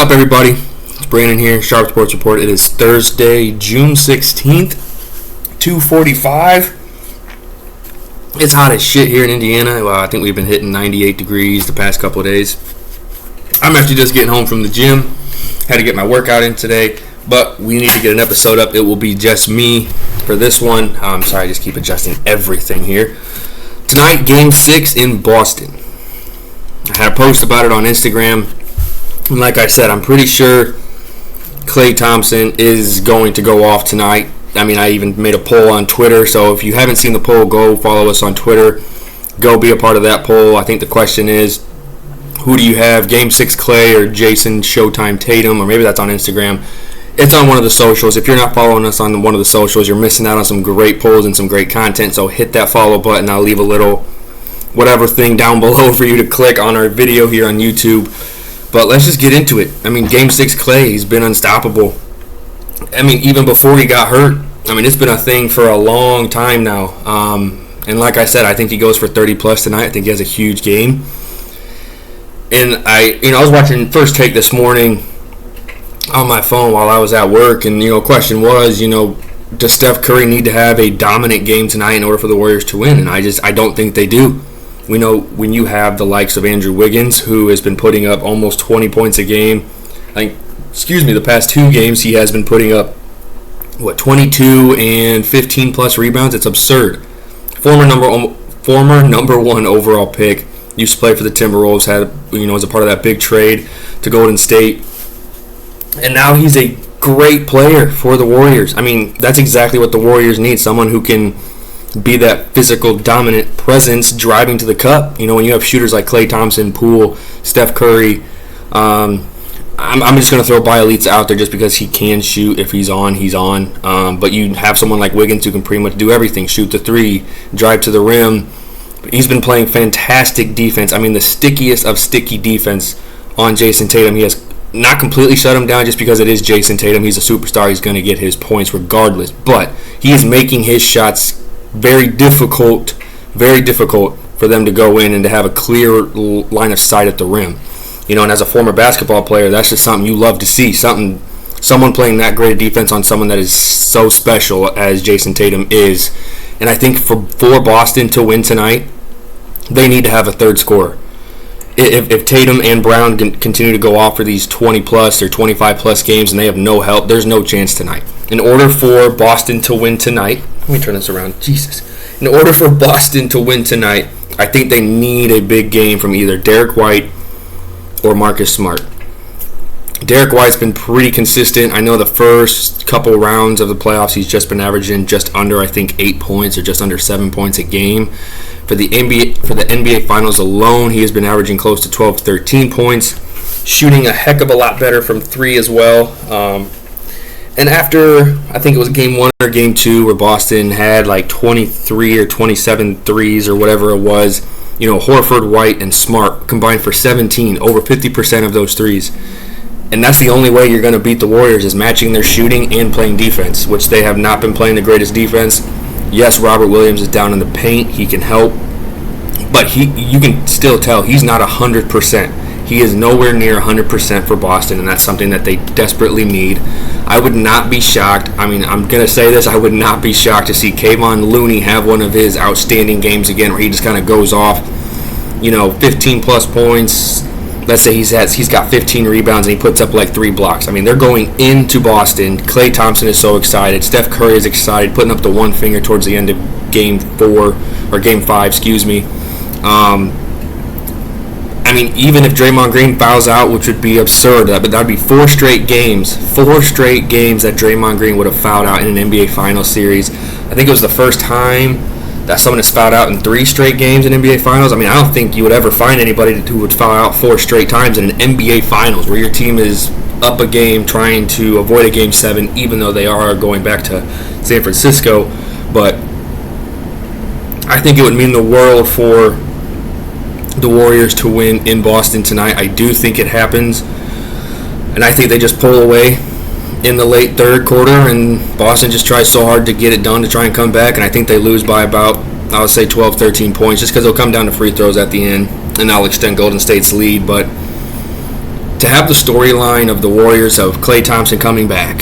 up, everybody? It's Brandon here, Sharp Sports Report. It is Thursday, June 16th, 2:45. It's hot as shit here in Indiana. Well, I think we've been hitting 98 degrees the past couple of days. I'm actually just getting home from the gym. Had to get my workout in today, but we need to get an episode up. It will be just me for this one. I'm sorry, I just keep adjusting everything here. Tonight, Game 6 in Boston. I had a post about it on Instagram. And like I said, I'm pretty sure Klay Thompson is going to go off tonight. I mean, I even made a poll on Twitter. So if you haven't seen the poll, go follow us on Twitter. Go be a part of that poll. I think the question is, who do you have, Game 6 Klay or Jason Showtime Tatum? Or maybe that's on Instagram. It's on one of the socials. If you're not following us on one of the socials, you're missing out on some great polls and some great content. So hit that follow button. I'll leave a little whatever thing down below for you to click on our video here on YouTube. But let's just get into it. I mean, Game 6 Klay, he's been unstoppable. I mean, even before he got hurt, I mean, it's been a thing for a long time now. And like I said, I think he goes for 30-plus tonight. I think he has a huge game. And I was watching First Take this morning on my phone while I was at work. And, question was, does Steph Curry need to have a dominant game tonight in order for the Warriors to win? And I don't think they do. We know when you have the likes of Andrew Wiggins, who has been putting up almost 20 points a game. The past two games he has been putting up, 22 and 15-plus rebounds. It's absurd. Former number one overall pick. Used to play for the Timberwolves. Was a part of that big trade to Golden State. And now he's a great player for the Warriors. I mean, that's exactly what the Warriors need. Someone who can be that physical, dominant presence driving to the cup. When you have shooters like Klay Thompson, Poole, Steph Curry, I'm just going to throw Bielitsa out there just because he can shoot. If he's on, he's on. But you have someone like Wiggins who can pretty much do everything. Shoot the three, drive to the rim. He's been playing fantastic defense. I mean, the stickiest of sticky defense on Jason Tatum. He has not completely shut him down just because it is Jason Tatum. He's a superstar. He's going to get his points regardless. But he is making his shots very difficult for them to go in and to have a clear line of sight at the rim. And as a former basketball player, that's just something you love to see. Someone playing that great defense on someone that is so special as Jason Tatum is. And I think for Boston to win tonight, they need to have a third scorer. If Tatum and Brown continue to go off for these 20-plus or 25-plus games and they have no help, there's no chance tonight. In order for Boston to win tonight, let me turn this around. Jesus. In order for Boston to win tonight, I think they need a big game from either Derek White or Marcus Smart. Derek White's been pretty consistent. I know the first couple rounds of the playoffs, he's just been averaging just under, 8 points or just under 7 points a game. For the NBA Finals alone, he has been averaging close to 12, 13 points, shooting a heck of a lot better from three as well. And after, I think it was Game 1 or Game 2, where Boston had 23 or 27 threes or whatever it was, Horford, White, and Smart combined for 17, over 50% of those threes. And that's the only way you're going to beat the Warriors, is matching their shooting and playing defense, which they have not been playing the greatest defense. Yes, Robert Williams is down in the paint. He can help. But you can still tell he's not 100%. He is nowhere near 100% for Boston, and that's something that they desperately need. I would not be shocked. I mean, I'm going to say this. I would not be shocked to see Kevon Looney have one of his outstanding games again where he just kind of goes off, 15-plus points. Let's say he's got 15 rebounds and he puts up 3 blocks. I mean, they're going into Boston. Klay Thompson is so excited. Steph Curry is excited, putting up the one finger towards the end of Game 5, I mean, even if Draymond Green fouls out, which would be absurd, but that would be 4 straight games that Draymond Green would have fouled out in an NBA Finals series. I think it was the first time that someone has fouled out in 3 straight games in NBA Finals. I mean, I don't think you would ever find anybody who would foul out 4 straight times in an NBA Finals where your team is up a game trying to avoid a Game 7, even though they are going back to San Francisco. But I think it would mean the world for the Warriors to win in Boston tonight. I do think it happens, and I think they just pull away in the late third quarter, and Boston just tries so hard to get it done to try and come back, and I think they lose by about, I would say, 12, 13 points, just because they'll come down to free throws at the end, and that'll extend Golden State's lead. But to have the storyline of the Warriors of Klay Thompson coming back,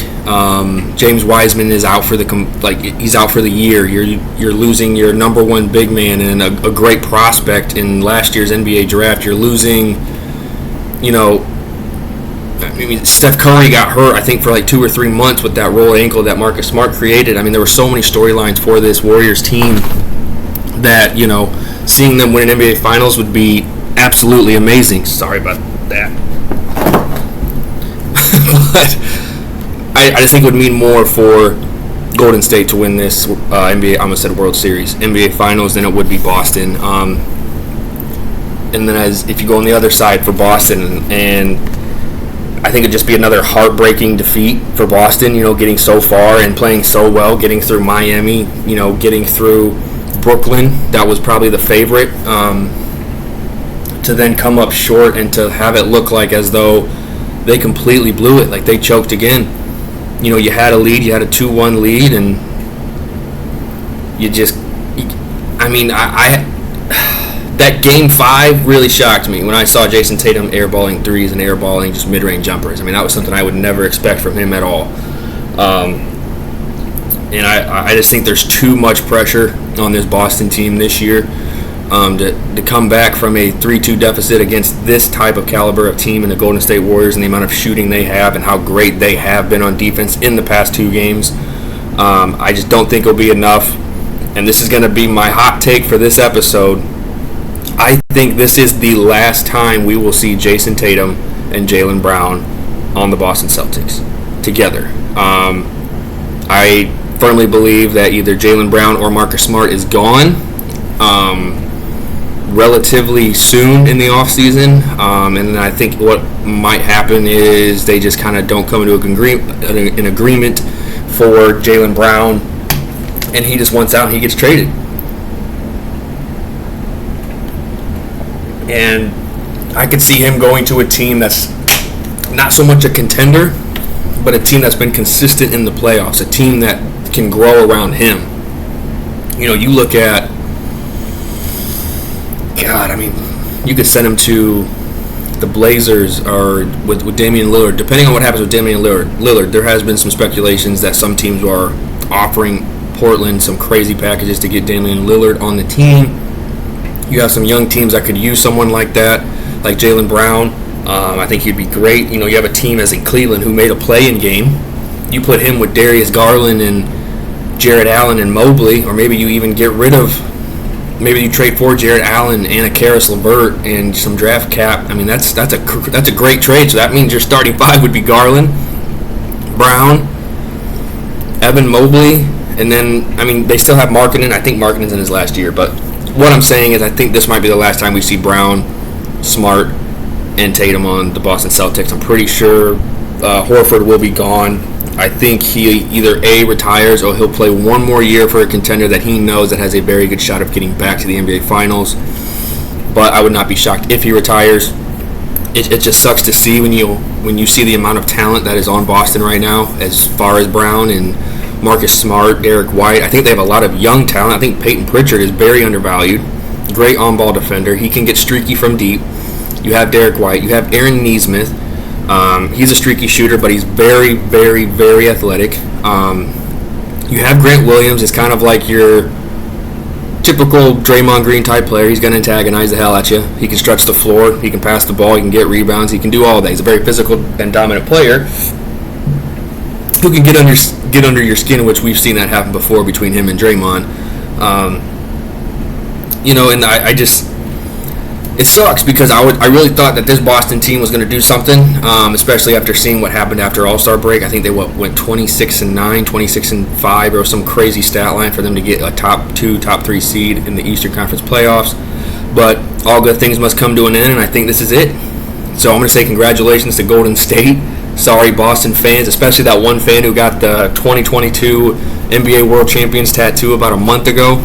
James Wiseman is out for he's out for the year. You're losing your number one big man and a great prospect in last year's NBA draft. You're losing, Steph Curry got hurt, I think, for like 2 or 3 months with that rolled ankle that Marcus Smart created. I mean, there were so many storylines for this Warriors team that, seeing them win an NBA Finals would be absolutely amazing. Sorry about that. But I just think it would mean more for Golden State to win this NBA, I almost said World Series, NBA Finals than it would be Boston. And then if you go on the other side for Boston, and I think it'd just be another heartbreaking defeat for Boston, getting so far and playing so well, getting through Miami, getting through Brooklyn, that was probably the favorite, to then come up short and to have it look like as though they completely blew it, like they choked again. You had a lead, you had a 2-1 lead, and you just, that Game 5 really shocked me when I saw Jason Tatum airballing threes and airballing just mid-range jumpers. That was something I would never expect from him at all. And I just think there's too much pressure on this Boston team this year to come back from a 3-2 deficit against this type of caliber of team in the Golden State Warriors and the amount of shooting they have and how great they have been on defense in the past 2 games. I just don't think it'll be enough. And this is going to be my hot take for this episode. I think this is the last time we will see Jason Tatum and Jaylen Brown on the Boston Celtics together. I firmly believe that either Jaylen Brown or Marcus Smart is gone relatively soon in the offseason. And then I think what might happen is they just kind of don't come into an agreement for Jaylen Brown, and he just wants out and he gets traded. And I could see him going to a team that's not so much a contender, but a team that's been consistent in the playoffs, a team that can grow around him. You look at, you could send him to the Blazers or with Damian Lillard. Depending on what happens with Damian Lillard, there has been some speculations that some teams are offering Portland some crazy packages to get Damian Lillard on the team. You have some young teams that could use someone like that, like Jaylen Brown. I think he'd be great. You have a team as in Cleveland who made a play-in game. You put him with Darius Garland and Jared Allen and Mobley, or maybe you even get rid of, maybe you trade for Jared Allen and a Karis LeVert and some draft cap. That's a great trade. So that means your starting 5 would be Garland, Brown, Evan Mobley, and then they still have Markkanen. I think Markkanen's in his last year, but what I'm saying is I think this might be the last time we see Brown, Smart, and Tatum on the Boston Celtics. I'm pretty sure Horford will be gone. I think he either A, retires, or he'll play one more year for a contender that he knows that has a very good shot of getting back to the NBA Finals. But I would not be shocked if he retires. It just sucks to see when you see the amount of talent that is on Boston right now, as far as Brown and Marcus Smart, Derek White. I think they have a lot of young talent. I think Peyton Pritchard is very undervalued. Great on-ball defender. He can get streaky from deep. You have Derek White. You have Aaron Nesmith. He's a streaky shooter, but he's very, very, very athletic. You have Grant Williams. It's kind of like your typical Draymond Green type player. He's going to antagonize the hell at you. He can stretch the floor. He can pass the ball. He can get rebounds. He can do all that. He's a very physical and dominant player who can get under your skin, which we've seen that happen before between him and Draymond. And I just, it sucks because I really thought that this Boston team was going to do something, especially after seeing what happened after All-Star break. I think they went 26-9, 26-5, or some crazy stat line for them to get a top 2, top 3 seed in the Eastern Conference playoffs. But all good things must come to an end, and I think this is it. So I'm going to say congratulations to Golden State. Sorry, Boston fans, especially that one fan who got the 2022 NBA World Champions tattoo about a month ago.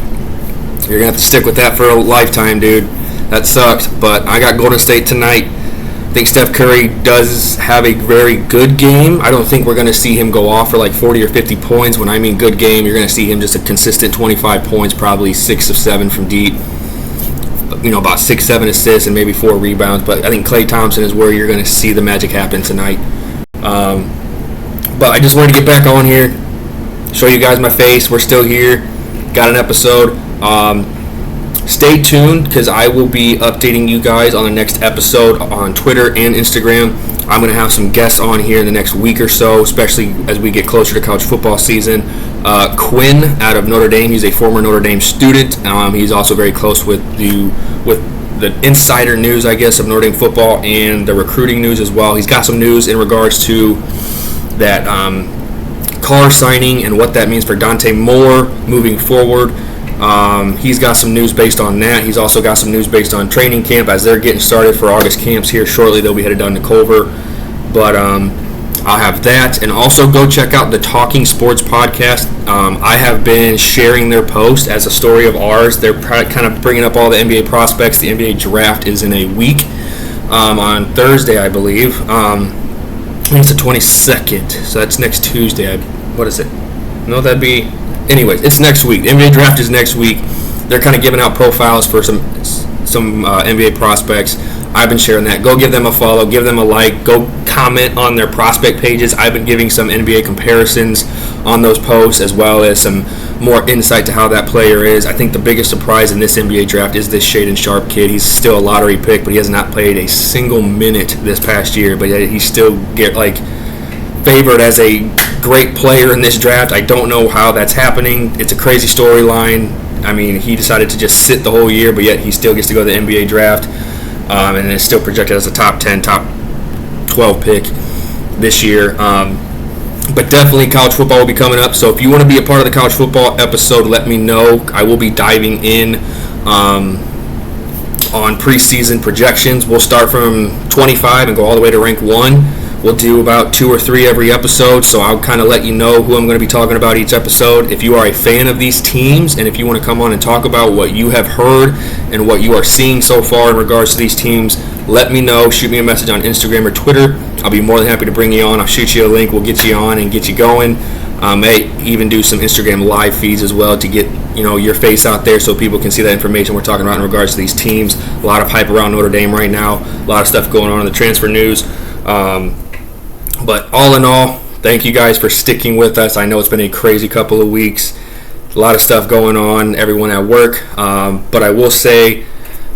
You're going to have to stick with that for a lifetime, dude. That sucks, but I got Golden State tonight. I think Steph Curry does have a very good game. I don't think we're going to see him go off for like 40 or 50 points. When I mean good game, you're going to see him just a consistent 25 points, probably 6 of 7 from deep, about 6-7 assists and maybe 4 rebounds. But I think Klay Thompson is where you're going to see the magic happen tonight. But I just wanted to get back on here, show you guys my face. We're still here. Got an episode. Stay tuned because I will be updating you guys on the next episode on Twitter and Instagram. I'm going to have some guests on here in the next week or so, especially as we get closer to college football season. Quinn out of Notre Dame. He's a former Notre Dame student. He's also very close with the insider news, I guess, of Notre Dame football and the recruiting news as well. He's got some news in regards to that Carr signing and what that means for Dante Moore moving forward. He's got some news based on that. He's also got some news based on training camp as they're getting started for August camps here shortly. They'll be headed down to Culver. But I'll have that. And also go check out the Talking Sports podcast. I have been sharing their post as a story of ours. They're kind of bringing up all the NBA prospects. The NBA draft is in a week on Thursday, I believe. I think it's the 22nd. So that's next Tuesday. What is it? No, that'd be... Anyways, it's next week. The NBA draft is next week. They're kind of giving out profiles for some NBA prospects. I've been sharing that. Go give them a follow. Give them a like. Go comment on their prospect pages. I've been giving some NBA comparisons on those posts as well as some more insight to how that player is. I think the biggest surprise in this NBA draft is this Shaedon Sharpe kid. He's still a lottery pick, but he has not played a single minute this past year. But he still favored as a great player in this draft. I don't know how that's happening. It's a crazy storyline. I mean, he decided to just sit the whole year, but yet he still gets to go to the NBA draft, and it's still projected as a top 10, top 12 pick this year. But definitely college football will be coming up, so if you want to be a part of the college football episode, let me know. I will be diving in on preseason projections. We'll start from 25 and go all the way to rank 1. We'll do about 2 or 3 every episode, so I'll kind of let you know who I'm going to be talking about each episode. If you are a fan of these teams and if you want to come on and talk about what you have heard and what you are seeing so far in regards to these teams, let me know. Shoot me a message on Instagram or Twitter. I'll be more than happy to bring you on. I'll shoot you a link. We'll get you on and get you going. May even do some Instagram live feeds as well to get your face out there so people can see that information we're talking about in regards to these teams. A lot of hype around Notre Dame right now. A lot of stuff going on in the transfer news. But all in all, thank you guys for sticking with us. I know it's been a crazy couple of weeks. A lot of stuff going on, everyone at work. But I will say,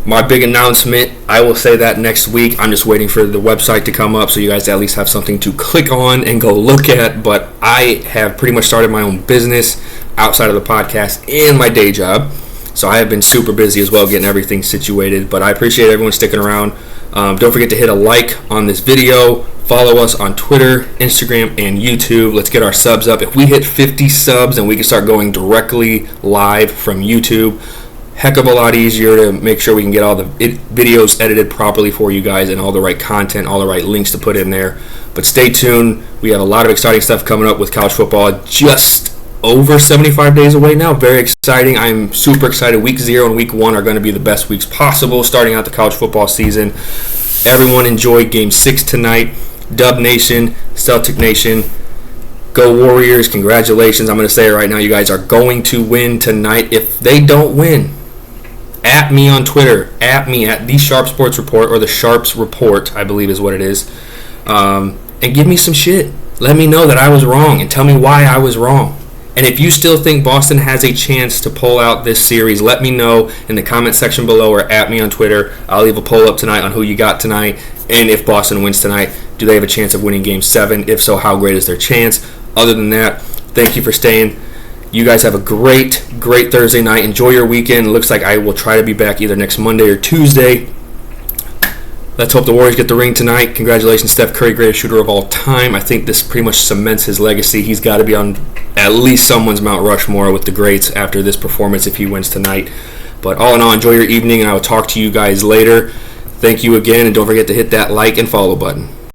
my big announcement, I will say that next week. I'm just waiting for the website to come up so you guys at least have something to click on and go look at. But I have pretty much started my own business outside of the podcast and my day job. So I have been super busy as well getting everything situated. But I appreciate everyone sticking around. Don't forget to hit a like on this video. Follow us on Twitter, Instagram, and YouTube. Let's get our subs up. If we hit 50 subs and we can start going directly live from YouTube, heck of a lot easier to make sure we can get all the videos edited properly for you guys and all the right content, all the right links to put in there. But stay tuned. We have a lot of exciting stuff coming up with college football just over 75 days away now. Very exciting. I'm super excited. Week 0 and Week 1 are going to be the best weeks possible starting out the college football season. Everyone enjoy Game 6 tonight. Dub Nation, Celtic Nation, go Warriors, congratulations. I'm going to say it right now, you guys are going to win tonight. If they don't win, at me on Twitter, at the Sharp Sports Report, or the Sharps Report, I believe is what it is, and give me some shit. Let me know that I was wrong and tell me why I was wrong. And if you still think Boston has a chance to pull out this series, let me know in the comment section below or at me on Twitter. I'll leave a poll up tonight on who you got tonight. And if Boston wins tonight, do they have a chance of winning Game 7? If so, how great is their chance? Other than that, thank you for staying. You guys have a great Thursday night. Enjoy your weekend. It looks like I will try to be back either next Monday or Tuesday. Let's hope the Warriors get the ring tonight. Congratulations, Steph Curry, greatest shooter of all time. I think this pretty much cements his legacy. He's got to be on at least someone's Mount Rushmore with the greats after this performance if he wins tonight. But all in all, enjoy your evening, and I will talk to you guys later. Thank you again, and don't forget to hit that like and follow button.